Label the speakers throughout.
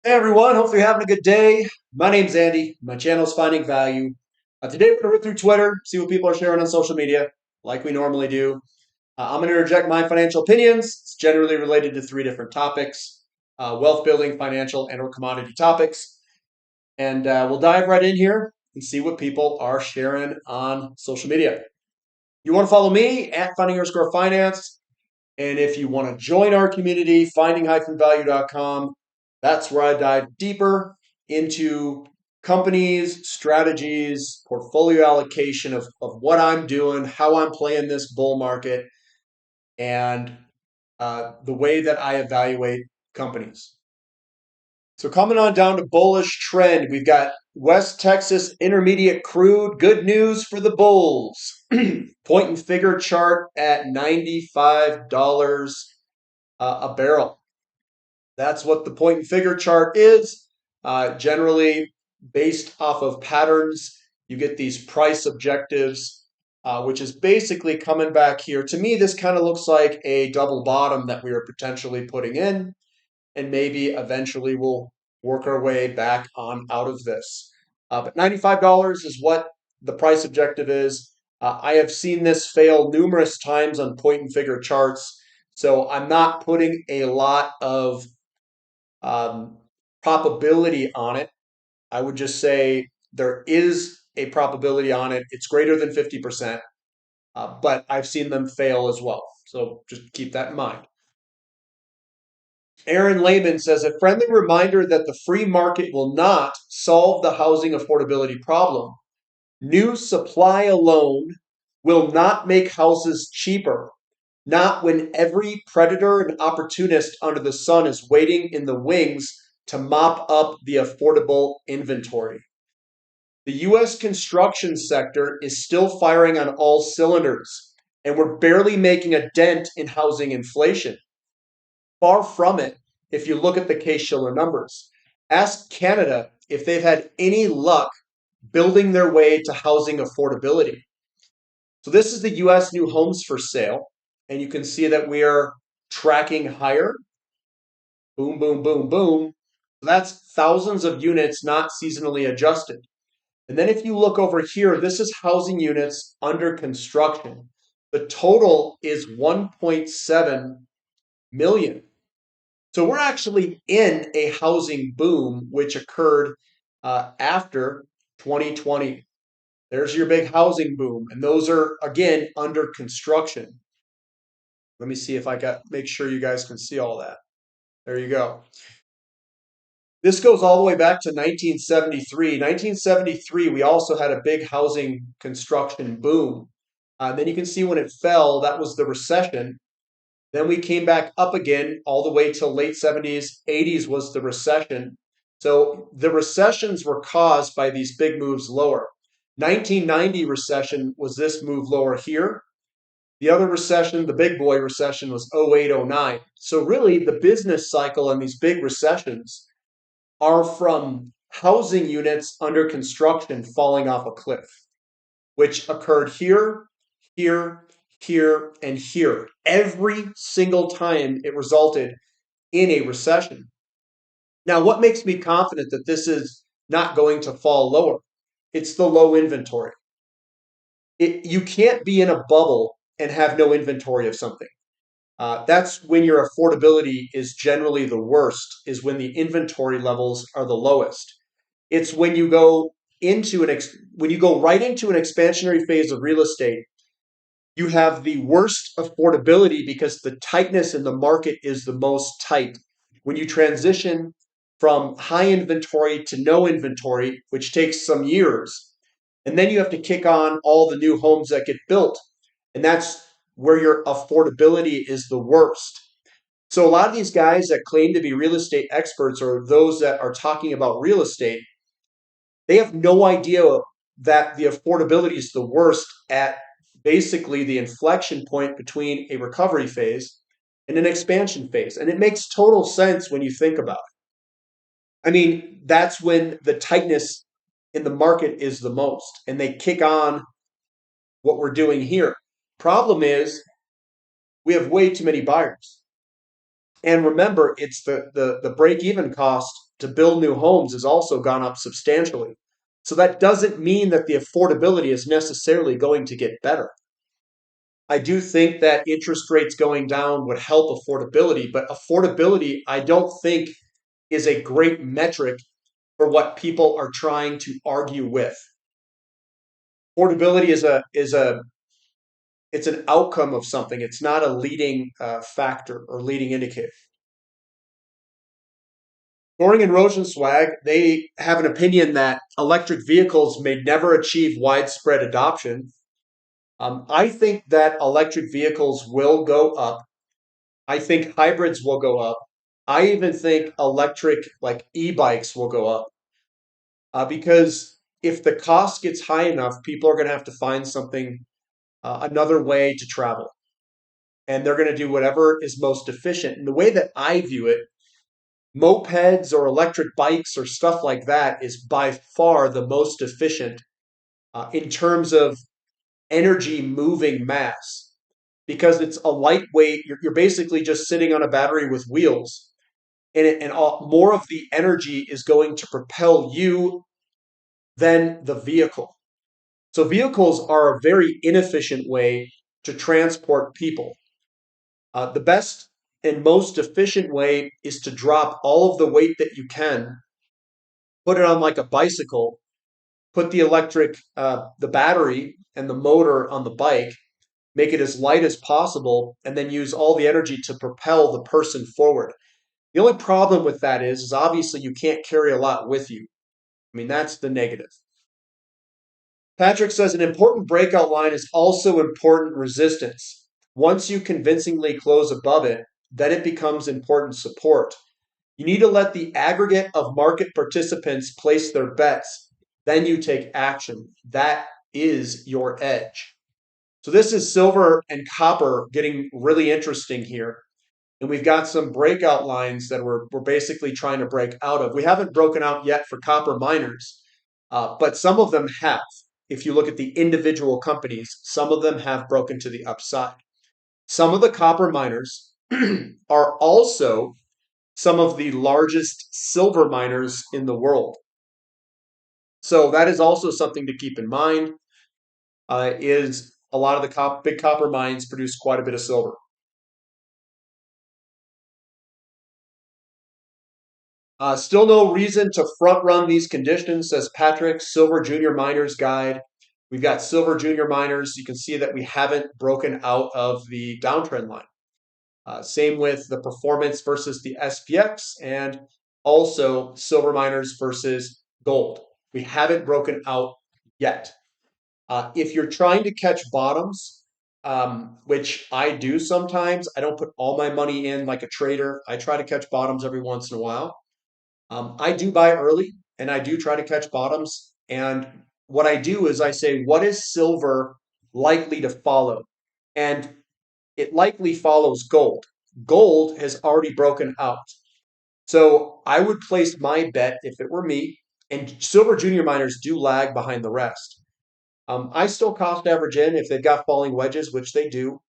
Speaker 1: Hey everyone, hopefully you're having a good day. My name's Andy. My channel's Finding Value. Today we're going to rip through Twitter, see what people are sharing on social media, like we normally do. I'm going to interject my financial opinions. It's generally related to three different topics: wealth building, financial, and/or commodity topics. And we'll dive right in here and see what people are sharing on social media. You want to follow me at finding_finance. And if you want to join our community, finding-value.com, that's where I dive deeper into companies, strategies, portfolio allocation of what I'm doing, how I'm playing this bull market, and the way that I evaluate companies. So coming on down to bullish trend, we've got West Texas Intermediate crude. Good news for the bulls. Point and figure chart at $95 a barrel. That's what the point and figure chart is. Generally based off of patterns, you get these price objectives, which is basically coming back here. To me, this kind of looks like a double bottom that we are potentially putting in, and maybe eventually we'll work our way back on out of this. But $95 is what the price objective is. I have seen this fail numerous times on point and figure charts, so I'm not putting a lot of um, probability on it. I would just say there is a probability on it. It's greater than 50%, but I've seen them fail as well. So just keep that in mind. Aaron Lehman says a friendly reminder that the free market will not solve the housing affordability problem. New supply alone will not make houses cheaper, not when every predator and opportunist under the sun is waiting in the wings to mop up the affordable inventory. The U.S. construction sector is still firing on all cylinders, and we're barely making a dent in housing inflation. Far from it, if you look at the Case-Shiller numbers. Ask Canada if they've had any luck building their way to housing affordability. So this is the U.S. new homes for sale, and you can see that we are tracking higher. Boom, boom, boom, boom. So that's thousands of units not seasonally adjusted. And then if you look over here, this is housing units under construction. The total is 1.7 million. So we're actually in a housing boom, which occurred after 2020. There's your big housing boom. And those are, again, under construction. Let me see if I got, make sure you guys can see all that. There you go. This goes all the way back to 1973. 1973, we also had a big housing construction boom. Then you can see when it fell, that was the recession. Then we came back up again all the way till late 70s. 80s was the recession. So the recessions were caused by these big moves lower. 1990 recession was this move lower here. The other recession, the big boy recession, was 08, 09. So really the business cycle and these big recessions are from housing units under construction falling off a cliff, which occurred here, here, here, and here. Every single time it resulted in a recession. Now, what makes me confident that this is not going to fall lower? It's the low inventory. You can't be in a bubble and have no inventory of something. That's when your affordability is generally the worst, is when the inventory levels are the lowest. It's when you go when you go right into an expansionary phase of real estate, you have the worst affordability because the tightness in the market is the most tight. When you transition from high inventory to no inventory, which takes some years, and then you have to kick on all the new homes that get built, and that's where your affordability is the worst. So a lot of these guys that claim to be real estate experts or those that are talking about real estate, they have no idea that the affordability is the worst at basically the inflection point between a recovery phase and an expansion phase. And it makes total sense when you think about it. I mean, that's when the tightness in the market is the most, and they kick on what we're doing here. Problem is, we have way too many buyers. And remember, it's the break even cost to build new homes has also gone up substantially. So that doesn't mean that the affordability is necessarily going to get better. I do think that interest rates going down would help affordability, but affordability, I don't think, is a great metric for what people are trying to argue with. Affordability is a it's an outcome of something. It's not a leading factor or leading indicator. Goring and Rosenzweig, they have an opinion that electric vehicles may never achieve widespread adoption. I think that electric vehicles will go up. I think hybrids will go up. I even think electric, like e-bikes, will go up because if the cost gets high enough, people are going to have to find something, another way to travel, and they're going to do whatever is most efficient. And the way that I view it, mopeds or electric bikes or stuff like that is by far the most efficient in terms of energy moving mass because it's a lightweight. You're basically just sitting on a battery with wheels, and more of the energy is going to propel you than the vehicle. So vehicles are a very inefficient way to transport people. The best and most efficient way is to drop all of the weight that you can, put it on like a bicycle, put the battery and the motor on the bike, make it as light as possible, and then use all the energy to propel the person forward. The only problem with that is obviously you can't carry a lot with you. I mean, that's the negative. Patrick says an important breakout line is also important resistance. Once you convincingly close above it, then it becomes important support. You need to let the aggregate of market participants place their bets. Then you take action. That is your edge. So this is silver and copper getting really interesting here. And we've got some breakout lines that we're basically trying to break out of. We haven't broken out yet for copper miners, but some of them have. If you look at the individual companies, some of them have broken to the upside. Some of the copper miners are also some of the largest silver miners in the world. So that is also something to keep in mind. Is a lot of the big copper mines produce quite a bit of silver. Still no reason to front run these conditions, says Patrick. Silver Junior Miners Guide. We've got silver junior miners. You can see that we haven't broken out of the downtrend line. Same with the performance versus the SPX and also silver miners versus gold. We haven't broken out yet. If you're trying to catch bottoms, which I do sometimes, I don't put all my money in like a trader. I try to catch bottoms every once in a while. I do buy early and I do try to catch bottoms. And what I do is I say, what is silver likely to follow? And it likely follows gold. Gold has already broken out. So I would place my bet if it were me, and silver junior miners do lag behind the rest. I still cost average in if they've got falling wedges, which they do.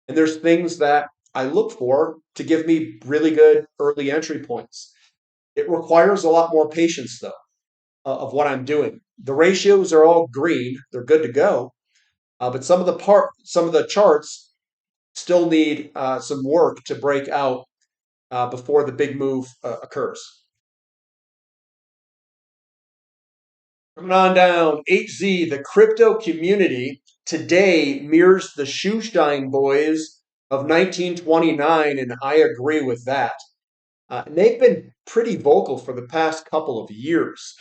Speaker 1: And there's things that I look for to give me really good early entry points. It requires a lot more patience, though, of what I'm doing. The ratios are all green; they're good to go. But some of the charts still need some work to break out before the big move occurs. Coming on down, HZ, the crypto community today mirrors the Shoeshine boys of 1929, and I agree with that. And they've been pretty vocal for the past couple of years.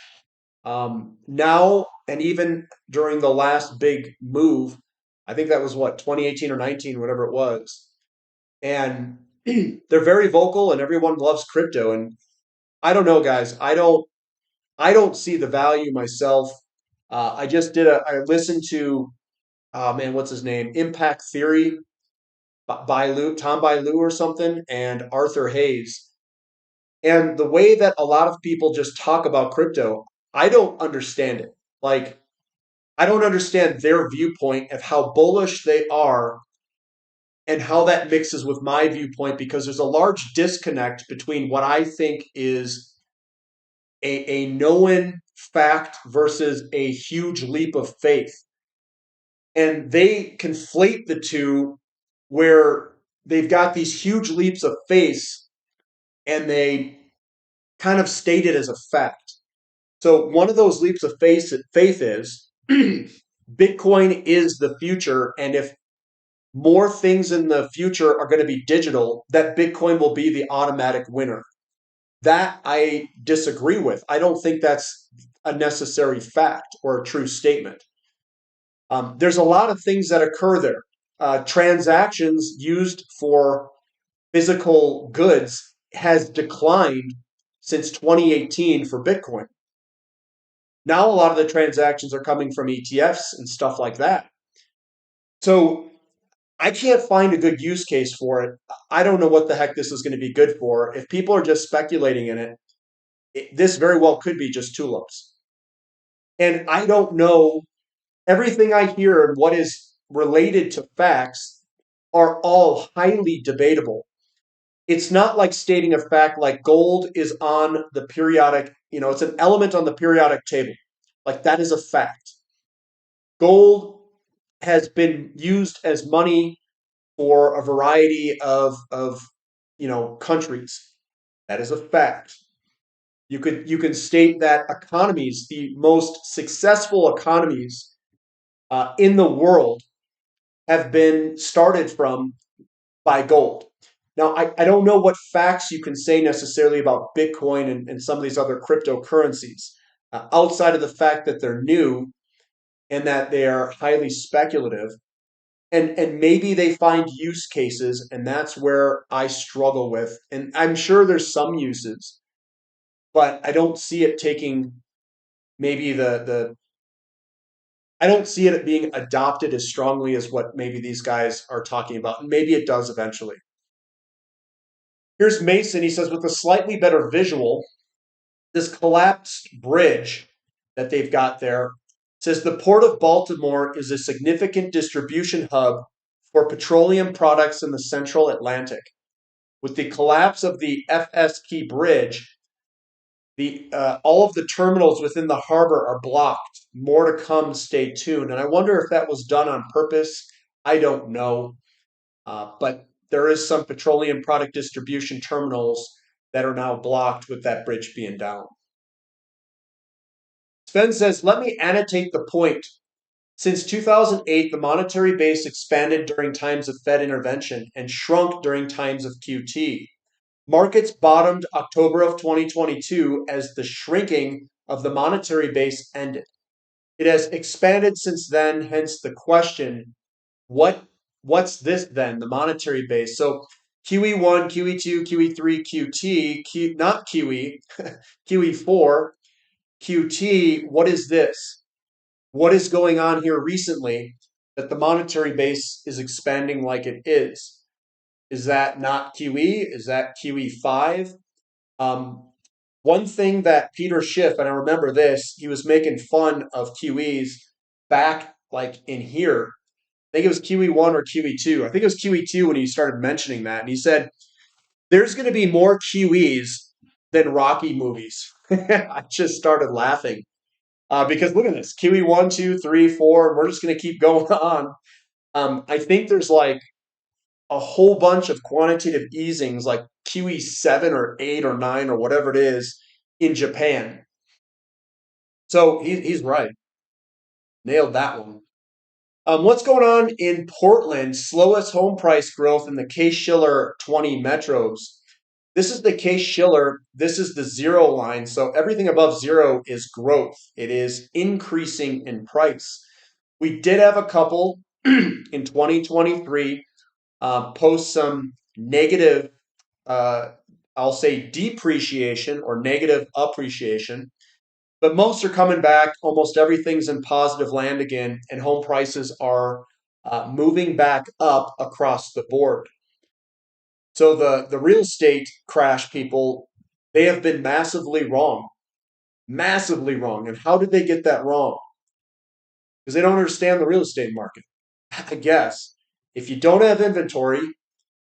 Speaker 1: Now, and even during the last big move, I think that was what, 2018 or 19, whatever it was. And they're very vocal and everyone loves crypto. And I don't know, guys. I don't see the value myself. I listened to, oh man, what's his name? Impact Theory by Tom Bailu or something, and Arthur Hayes. And the way that a lot of people just talk about crypto, I don't understand it. Like, I don't understand their viewpoint of how bullish they are and how that mixes with my viewpoint because there's a large disconnect between what I think is a known fact versus a huge leap of faith. And they conflate the two where they've got these huge leaps of faith and they kind of state it as a fact. So one of those leaps of faith is Bitcoin is the future, and if more things in the future are going to be digital, that Bitcoin will be the automatic winner. That I disagree with. I don't think that's a necessary fact or a true statement. There's a lot of things that occur there. Transactions used for physical goods has declined since 2018 for Bitcoin. Now a lot of the transactions are coming from ETFs and stuff like that. So I can't find a good use case for it. I don't know what the heck this is going to be good for. If people are just speculating in it, this very well could be just tulips. And I don't know. Everything I hear and what is related to facts are all highly debatable. It's not like stating a fact like gold is on the periodic, it's an element on the periodic table. Like that is a fact. Gold has been used as money for a variety of countries. That is a fact. You can state that economies, the most successful economies in the world, have been started from by gold. Now, I don't know what facts you can say necessarily about Bitcoin and some of these other cryptocurrencies, outside of the fact that they're new and that they are highly speculative. And maybe they find use cases, and that's where I struggle with. And I'm sure there's some uses, but I don't see it taking maybe the I don't see it being adopted as strongly as what maybe these guys are talking about. And maybe it does eventually. Here's Mason. He says, with a slightly better visual, this collapsed bridge that they've got there says the Port of Baltimore is a significant distribution hub for petroleum products in the central Atlantic. With the collapse of the FS Key Bridge, the all of the terminals within the harbor are blocked. More to come. Stay tuned. And I wonder if that was done on purpose. I don't know. But there is some petroleum product distribution terminals that are now blocked with that bridge being down. Sven says, let me annotate the point. Since 2008, the monetary base expanded during times of Fed intervention and shrunk during times of QT. Markets bottomed October of 2022 as the shrinking of the monetary base ended. It has expanded since then, hence the question, what's this then, the monetary base? So QE1, QE2, QE3, QT, not QE, QE4, QT, what is this? What is going on here recently that the monetary base is expanding like it is? Is that not QE? Is that QE5? One thing that Peter Schiff, and I remember this, he was making fun of QEs back like in here. I think it was QE1 or QE2. I think it was QE2 when he started mentioning that. And he said, there's going to be more QEs than Rocky movies. I just started laughing because look at this QE1, 2, 3, 4. We're just going to keep going on. I think there's like a whole bunch of quantitative easings, like QE7 or 8 or 9 or whatever it is in Japan. So he's right. Nailed that one. What's going on in Portland? Slowest home price growth in the Case-Shiller 20 metros. This is the Case-Shiller. This is the zero line. So everything above zero is growth. It is increasing in price. We did have a couple in 2023 post some negative, I'll say depreciation or negative appreciation. But most are coming back. Almost everything's in positive land again, and home prices are moving back up across the board. So the real estate crash people, they have been massively wrong. Massively wrong. And how did they get that wrong? Because they don't understand the real estate market. I guess. If you don't have inventory,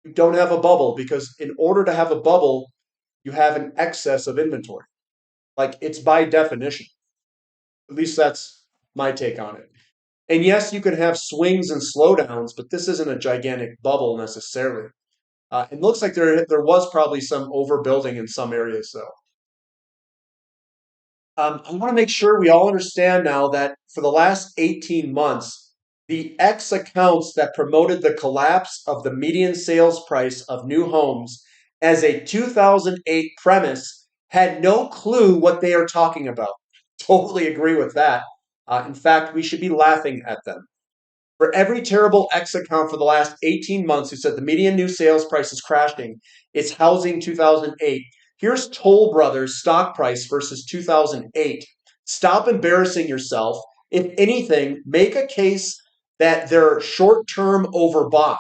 Speaker 1: you don't have a bubble, because in order to have a bubble, you have an excess of inventory. Like it's by definition. At least that's my take on it. And yes, you could have swings and slowdowns, but this isn't a gigantic bubble necessarily. It looks like there was probably some overbuilding in some areas, though. I want to make sure we all understand now that for the last 18 months, the X accounts that promoted the collapse of the median sales price of new homes as a 2008 premise had no clue what they are talking about. Totally agree with that. In fact, we should be laughing at them. For every terrible X account for the last 18 months who said the median new sales price is crashing, it's housing 2008. Here's Toll Brothers stock price versus 2008. Stop embarrassing yourself. If anything, make a case that they're short term overbought.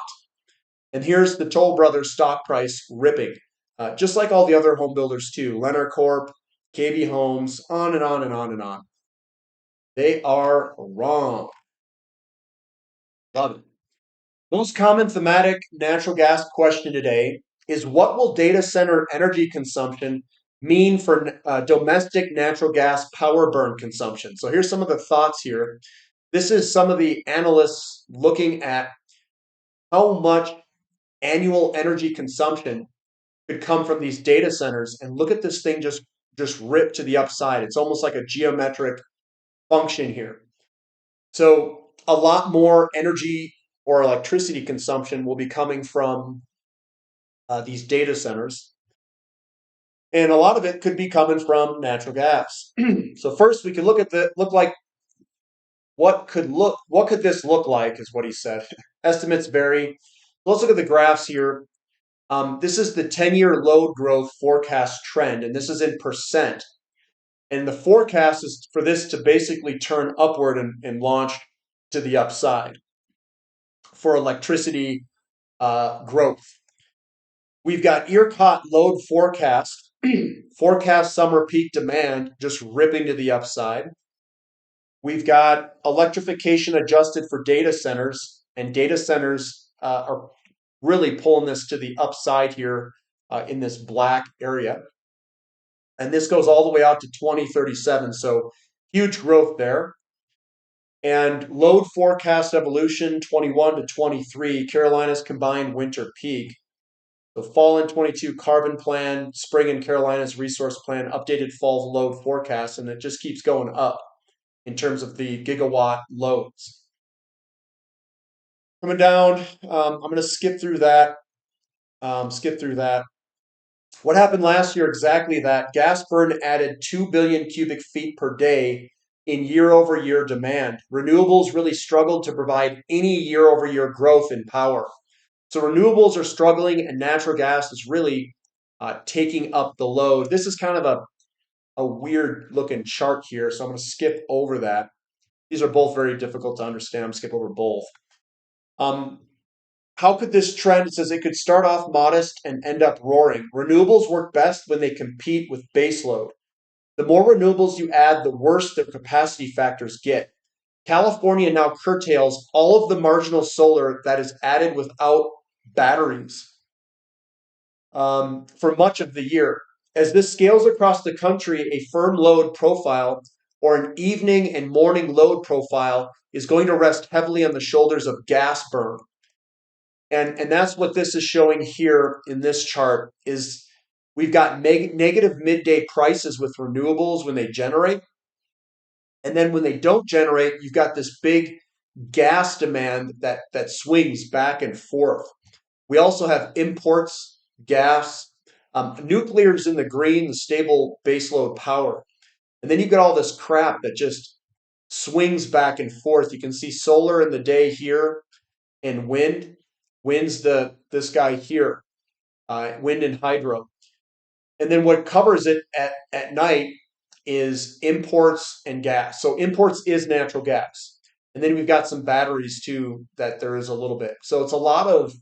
Speaker 1: And here's the Toll Brothers stock price ripping, just like all the other home builders too. Lennar Corp, KB Homes, on and on and on and on. They are wrong. Love it. Most common thematic natural gas question today is what will data center energy consumption mean for domestic natural gas power burn consumption? So here's some of the thoughts here. This is some of the analysts looking at how much annual energy consumption could come from these data centers. And look at this thing just rip to the upside. It's almost like a geometric function here. So a lot more energy or electricity consumption will be coming from these data centers. And a lot of it could be coming from natural gas. So first we could look like what could this look like is what he said. Estimates vary. Let's look at the graphs here. This is the 10-year load growth forecast trend, and this is in percent. And the forecast is for this to basically turn upward and launch to the upside for electricity growth. We've got ERCOT load forecast, forecast summer peak demand just ripping to the upside. We've got electrification adjusted for data centers, and data centers are really pulling this to the upside here in this black area. And this goes all the way out to 2037, so huge growth there. And load forecast evolution 21 to 23, Carolina's combined winter peak. So fall in 22 carbon plan, spring in Carolina's resource plan, updated fall load forecast, and it just keeps going up in terms of the gigawatt loads. Coming down, I'm going to skip through that. What happened last year? Exactly that. Gas burn added 2 billion cubic feet per day in year-over-year demand. Renewables really struggled to provide any year-over-year growth in power. So renewables are struggling, and natural gas is really taking up the load. This is kind of a weird looking chart here, so I'm going to skip over that. These are both very difficult to understand. I'm going to skip over both. How could this trend, it says it could start off modest and end up roaring. Renewables work best when they compete with baseload. The more renewables you add, the worse their capacity factors get. California now curtails all of the marginal solar that is added without batteries for much of the year. As this scales across the country, a firm load profile or an evening and morning load profile is going to rest heavily on the shoulders of gas burn. And that's what this is showing here in this chart is we've got negative midday prices with renewables when they generate. And then when they don't generate, you've got this big gas demand that swings back and forth. We also have imports, gas, nuclear's in the green, the stable baseload power. And then you've got all this crap that just swings back and forth. You can see solar in the day here and wind. Wind's this guy here, wind and hydro. And then what covers it at night is imports and gas. So imports is natural gas. And then we've got some batteries too that there is a little bit. So it's a lot of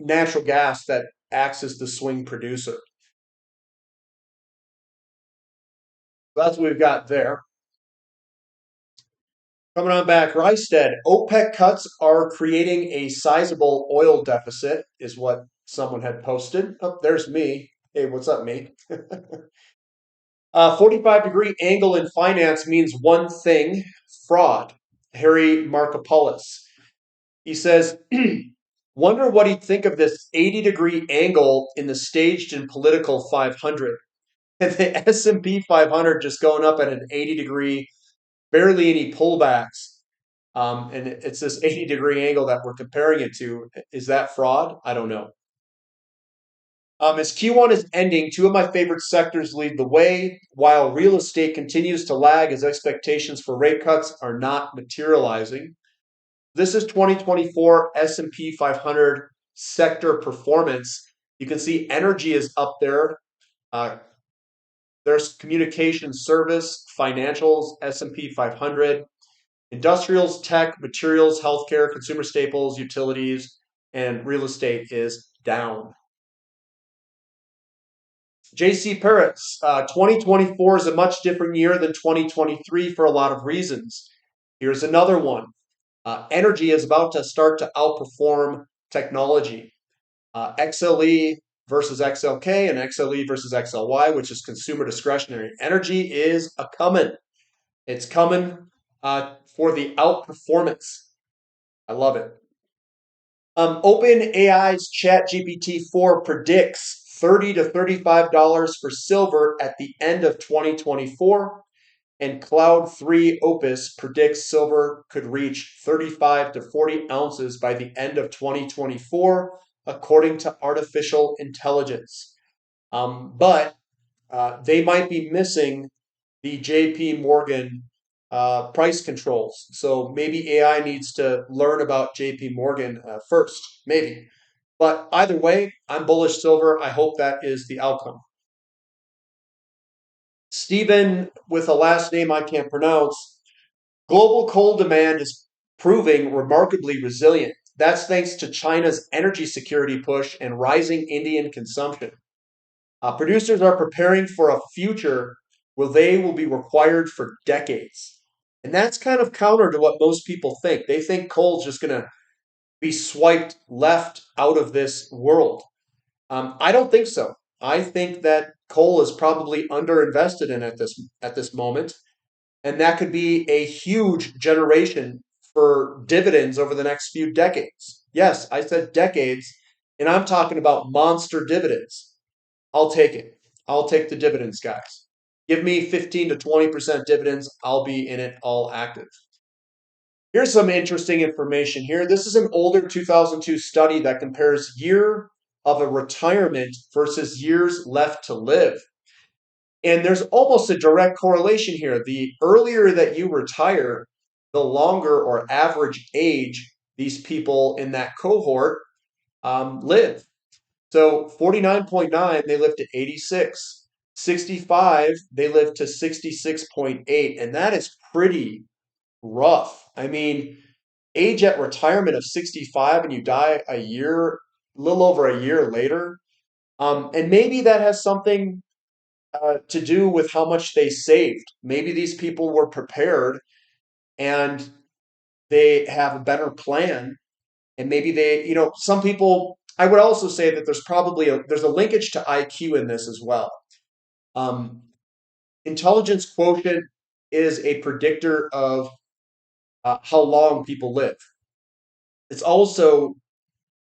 Speaker 1: natural gas that acts as the swing producer. That's what we've got there. Coming on back, Rysted, OPEC cuts are creating a sizable oil deficit, is what someone had posted. Oh, there's me. Hey, what's up, me? A 45-degree angle in finance means one thing: fraud. Harry Markopolos. He says, wonder what he'd think of this 80-degree angle in the staged and political 500. And the S&P 500 just going up at an 80-degree, barely any pullbacks. And it's this 80-degree angle that we're comparing it to. Is that fraud? I don't know. As Q1 is ending, two of my favorite sectors lead the way, while real estate continues to lag as expectations for rate cuts are not materializing. This is 2024 S&P 500 sector performance. You can see energy is up there. Uh, there's communication service, financials, S&P 500, industrials, tech, materials, healthcare, consumer staples, utilities, and real estate is down. JC Paris, 2024 is a much different year than 2023 for a lot of reasons. Here's another one. Energy is about to start to outperform technology. XLE versus XLK and XLE versus XLY, which is consumer discretionary. Energy is a coming. It's coming for the outperformance. I love it. OpenAI's ChatGPT-4 predicts $30 to $35 for silver at the end of 2024, and Cloud 3 Opus predicts silver could reach 35 to 40 ounces by the end of 2024, according to artificial intelligence. But they might be missing the JP Morgan price controls. So maybe AI needs to learn about JP Morgan first, maybe. But either way, I'm bullish silver. I hope that is the outcome. Stephen, with a last name I can't pronounce, global coal demand is proving remarkably resilient. That's thanks to China's energy security push and rising Indian consumption. Producers are preparing for a future where they will be required for decades. And that's kind of counter to what most people think. They think coal's just going to be swiped left out of this world. I don't think so. I think that coal is probably underinvested in at this moment, and that could be a huge generation for dividends over the next few decades. Yes, I said decades, and I'm talking about monster dividends. I'll take it. I'll take the dividends, guys. Give me 15 to 20% dividends. I'll be in it all active. Here's some interesting information here. This is an older 2002 study that compares year of a retirement versus years left to live. And there's almost a direct correlation here. The earlier that you retire, the longer or average age these people in that cohort live. So 49.9, they live to 86. 65, they live to 66.8. And that is pretty rough. I mean, age at retirement of 65 and you die a little over a year later. And maybe that has something to do with how much they saved. Maybe these people were prepared and they have a better plan. And maybe some people, I would also say that there's a linkage to IQ in this as well. Intelligence quotient is a predictor of how long people live. It also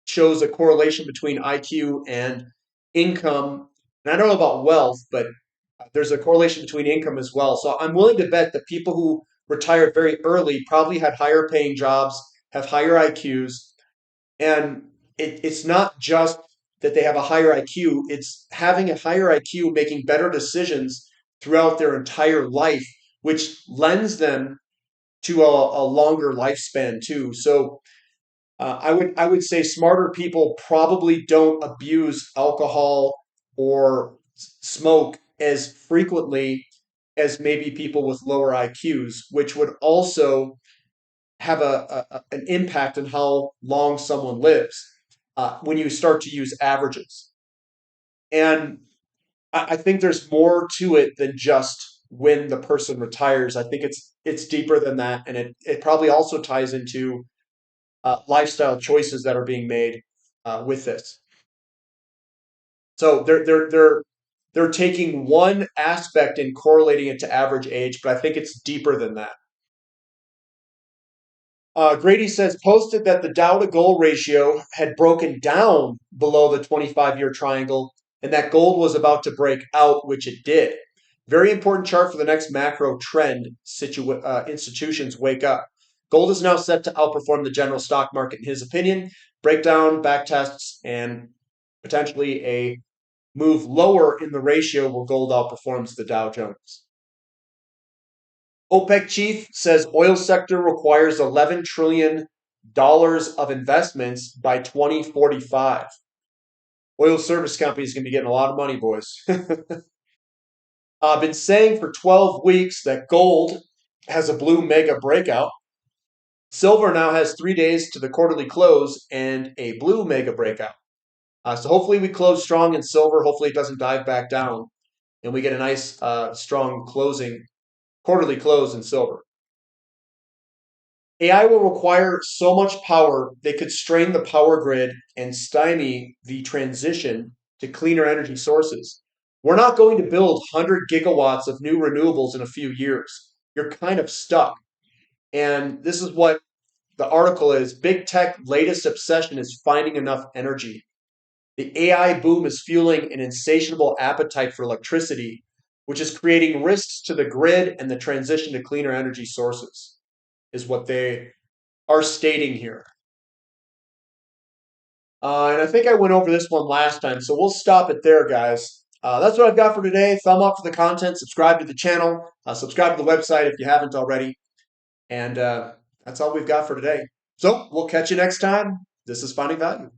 Speaker 1: shows a correlation between IQ and income. And I don't know about wealth, but there's a correlation between income as well. So I'm willing to bet that people who retired very early probably had higher paying jobs, have higher IQs. And it's not just that they have a higher IQ, it's having a higher IQ, making better decisions throughout their entire life, which lends them to a longer lifespan too. So I would say smarter people probably don't abuse alcohol or smoke as frequently as maybe people with lower IQs, which would also have an impact on how long someone lives when you start to use averages. And I think there's more to it than just when the person retires. I think it's deeper than that, and it probably also ties into lifestyle choices that are being made with this. So they're taking one aspect and correlating it to average age, but I think it's deeper than that. Grady says posted that the Dow to gold ratio had broken down below the 25-year triangle and that gold was about to break out, which it did. Very important chart for the next macro trend. Institutions wake up. Gold is now set to outperform the general stock market, in his opinion. Breakdown, back tests, and potentially a move lower in the ratio where gold outperforms the Dow Jones. OPEC chief says oil sector requires $11 trillion of investments by 2045. Oil service companies going to be getting a lot of money, boys. I've been saying for 12 weeks that gold has a blue mega breakout. Silver now has 3 days to the quarterly close and a blue mega breakout. So hopefully we close strong in silver. Hopefully it doesn't dive back down and we get a nice strong quarterly close in silver. AI will require so much power they could strain the power grid and stymie the transition to cleaner energy sources. We're not going to build 100 gigawatts of new renewables in a few years. You're kind of stuck. And this is what the article is. Big tech latest obsession is finding enough energy. The AI boom is fueling an insatiable appetite for electricity, which is creating risks to the grid and the transition to cleaner energy sources, is what they are stating here. And I think I went over this one last time, so we'll stop it there, guys. That's what I've got for today. Thumb up for the content. Subscribe to the channel. Subscribe to the website if you haven't already. And that's all we've got for today. So we'll catch you next time. This is Finding Value.